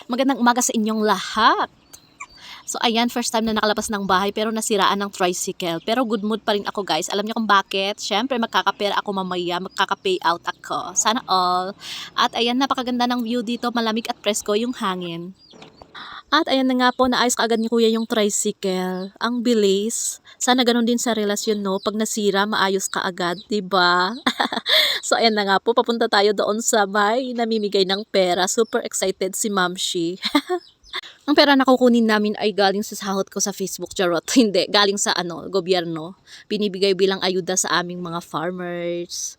Magandang umaga sa inyong lahat. So ayan, first time na nakalabas ng bahay pero nasiraan ng tricycle. Pero good mood pa rin ako guys. Alam niyo kung bakit? Syempre magkakapera ako mamaya, magkaka-pay out ako. Sana all. At ayan, napakaganda ng view dito, malamig at presko yung hangin. At ayan na nga po, naayos kaagad ni kuya yung tricycle. Ang bilis. Sana ganun din sa relasyon, no? Pag nasira, maayos ka agad, 'di ba? So ayan na nga po, papunta tayo doon sa may namimigay ng pera. Super excited si Mamshi. Ang pera na kukunin namin ay galing sa sahod ko sa Facebook, charot. Hindi, galing sa gobyerno. Binibigay bilang ayuda sa aming mga farmers.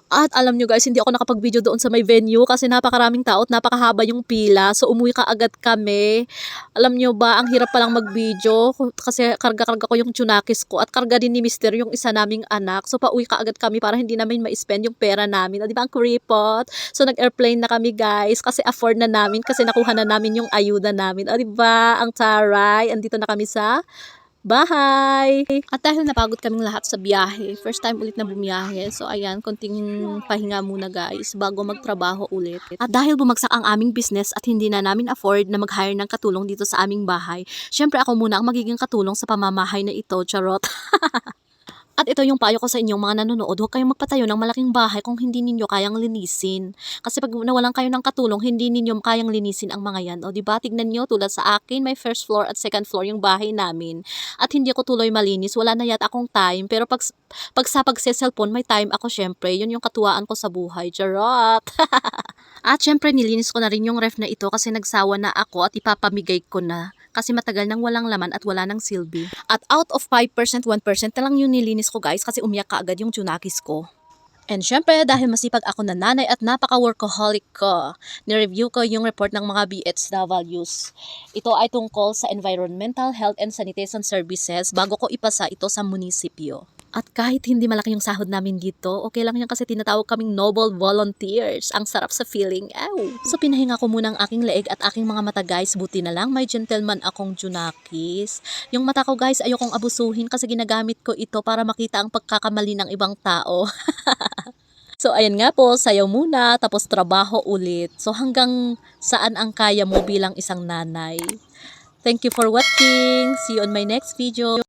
At alam nyo guys, hindi ako nakapag-video doon sa may venue kasi napakaraming tao at napakahaba yung pila. So umuwi ka agad kami. Alam nyo ba, ang hirap palang mag-video kasi karga-karga ko yung tsunakis ko at karga din ni Mister yung isa naming anak. So pauwi ka agad kami para hindi namin ma-spend yung pera namin. O, di ba ang kuripot? So nag-airplane na kami guys kasi afford na namin kasi nakuha na namin yung ayuda namin. O di ba, ang taray. Andito na kami sa bahay! At dahil napagod kaming lahat sa biyahe, first time ulit na bumiyahe, so ayan, konting pahinga muna guys, bago magtrabaho ulit. At dahil bumagsak ang aming business at hindi na namin afford na mag-hire ng katulong dito sa aming bahay, syempre ako muna ang magiging katulong sa pamamahay na ito, charot. At ito yung payo ko sa inyong mga nanonood, huwag kayong magpatayo ng malaking bahay kung hindi ninyo kayang linisin. Kasi pag nawalan kayo ng katulong, hindi ninyo kayang linisin ang mga yan. O diba, tignan nyo, tulad sa akin, may first floor at second floor yung bahay namin. At hindi ako tuloy malinis, wala na yata akong time. Pero pag sa pagse-cellphone, may time ako syempre. Yun yung katuwaan ko sa buhay. Charot! At syempre, nilinis ko na rin yung ref na ito kasi nagsawa na ako at ipapamigay ko na. Kasi matagal nang walang laman at wala nang silbi. At out of 5%, 1% na lang yung nilinis ko guys kasi umiyak ka agad yung tsunakis ko. And syempre, dahil masipag ako na nanay at napaka-workaholic ko, ni-review ko yung report ng mga BHWs. Ito ay tungkol sa environmental, health, and sanitation services bago ko ipasa ito sa munisipyo. At kahit hindi malaki yung sahod namin dito, okay lang yan kasi tinatawag kaming noble volunteers. Ang sarap sa feeling. Ew. So pinahinga ko muna ang aking leeg at aking mga mata guys. Buti na lang may gentleman akong junakis. Yung mata ko guys ayokong abusuhin kasi ginagamit ko ito para makita ang pagkakamali ng ibang tao. So ayan nga po, sayaw muna tapos trabaho ulit. So hanggang saan ang kaya mo bilang isang nanay. Thank you for watching. See you on my next video.